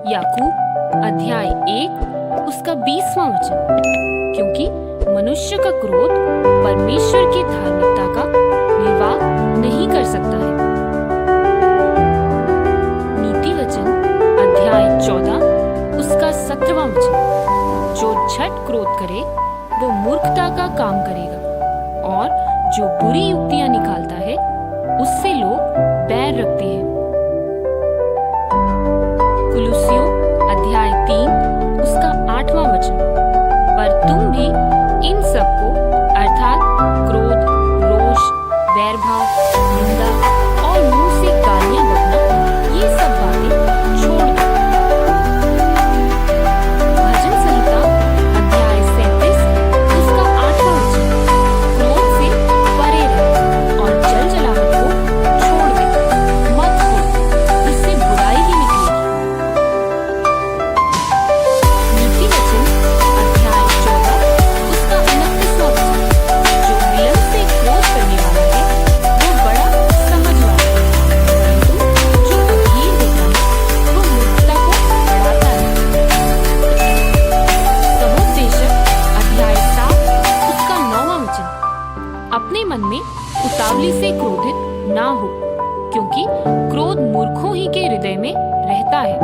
याकूब अध्याय 1 उसका 20वां वचन। क्योंकि मनुष्य का क्रोध परमेश्वर की धार्मिकता का निर्वाह नहीं कर सकता है। नीति वचन अध्याय 14 उसका 17वां वचन। जो झट क्रोध करे वो मूर्खता का काम करेगा, और जो बुरी युक्तियां निकालता है उससे लोग बैर रखते हैं। कुलुस्सियों अध्याय 3 उसका 8वां वचन। पर तुम भी इन सबको अर्थात क्रोध, रोष, वैरभाव, निंदा और मुंह से गालियां बकना, ये सब बातें छोड़ दो। भजन संहिता अध्याय 37 उसका 8वां वचन। क्रोध से परे रह और जल जलाहट को छोड़ दे, मत हो, इससे बुराई ही निकलेगी। नीति वचन अध्याय 14 उसका 29वां वचन। जो विलंब से क्रोध करने वाला है वो बड़ा समझवाला है, परंतु जो अधीर होता है वो मूर्खता को बढ़ाता है। समुपदेशक अध्याय 7 उसका 9वां वचन। अपने मन में उतावली से क्रोधित ना हो, क्योंकि क्रोध मूर्खों ही के हृदय में रहता है।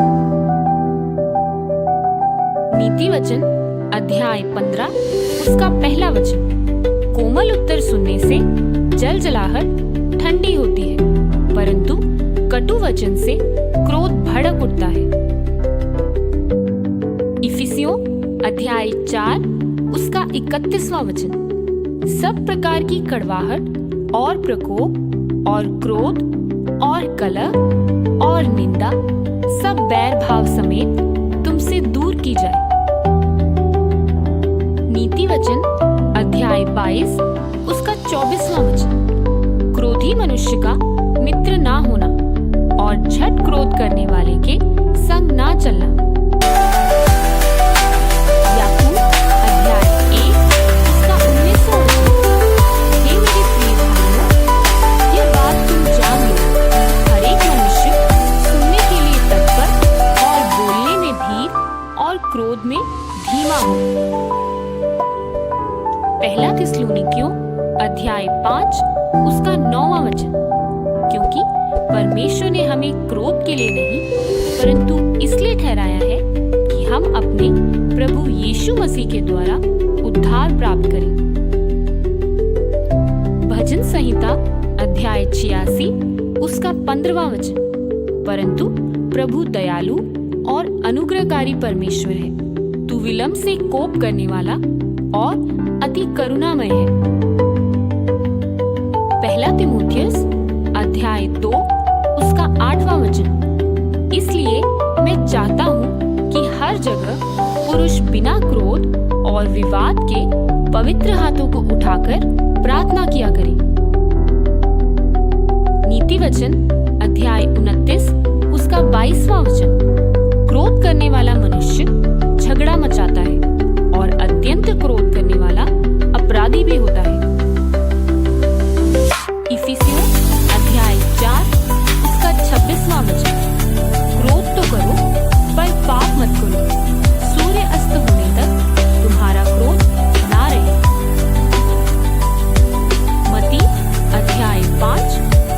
नीति वचन अध्याय 15 उसका पहला वचन। कोमल उत्तर सुनने से जल जलाहट ठंडी होती है, परंतु कटु वचन से क्रोध भड़क उठता है। इफिसियों अध्याय 4 उसका 31वां वचन। सब प्रकार की कड़वाहट और प्रकोप और क्रोध और कलह और निंदा सब बैर भाव समेत तुमसे दूर की जाए। नीति वचन अध्याय 22 उसका 24वां वचन। क्रोधी मनुष्य का मित्र ना होना और झट क्रोध करने वाले के संग ना चलना। याकूब अध्याय 1 उसका 19वां वचन। हे मेरे प्रिय भाइयों, यह बात तुम जान लो, हर एक मनुष्य सुनने के लिए तत्पर और बोलने में धीर और क्रोध में धीमा हो। पहला थिस्सलुनीकियों अध्याय 5 उसका 9वां वचन। क्योंकि परमेश्वर ने हमें क्रोध के लिए नहीं, परंतु इसलिए ठहराया है कि हम अपने प्रभु यीशु मसीह के द्वारा उद्धार प्राप्त करें। भजन संहिता अध्याय 86 उसका 15वां वचन। परंतु प्रभु दयालु और अनुग्रहकारी परमेश्वर है, तू विलंब से कोप करने वाला और अति करुणामय है। पहला तीमुथियुस अध्याय 2 उसका 8वां वचन। इसलिए मैं चाहता हूँ कि हर जगह पुरुष बिना क्रोध और विवाद के पवित्र हाथों को उठाकर प्रार्थना किया करें। नीति वचन अध्याय 29 उसका 22वां वचन। क्रोध करने वाला मनुष्य झगड़ा मचाता है और अत्यंत क्रोध करने वाला अपराधी भी होता है। इफिसियों अध्याय 4 उसका 26वां वचन। क्रोध तो करो पर पाप मत करो, सूर्य अस्त होने तक तुम्हारा क्रोध ना रहे। मत्ती अध्याय 5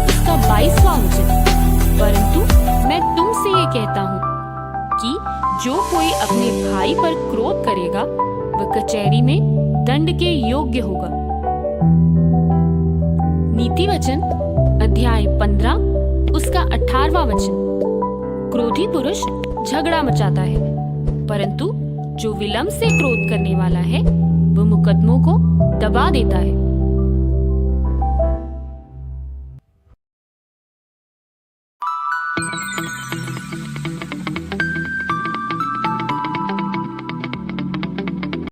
उसका 22वां वचन। परंतु मैं तुमसे ये कहता हूँ कि जो कोई अपने भाई पर क्रोध करेगा वह कचहरी में दंड के योग्य होगा। नीति वचन अध्याय 15 उसका 18वां वचन। क्रोधी पुरुष झगड़ा मचाता है, परंतु जो विलंब से क्रोध करने वाला है वह मुकदमों को दबा देता है।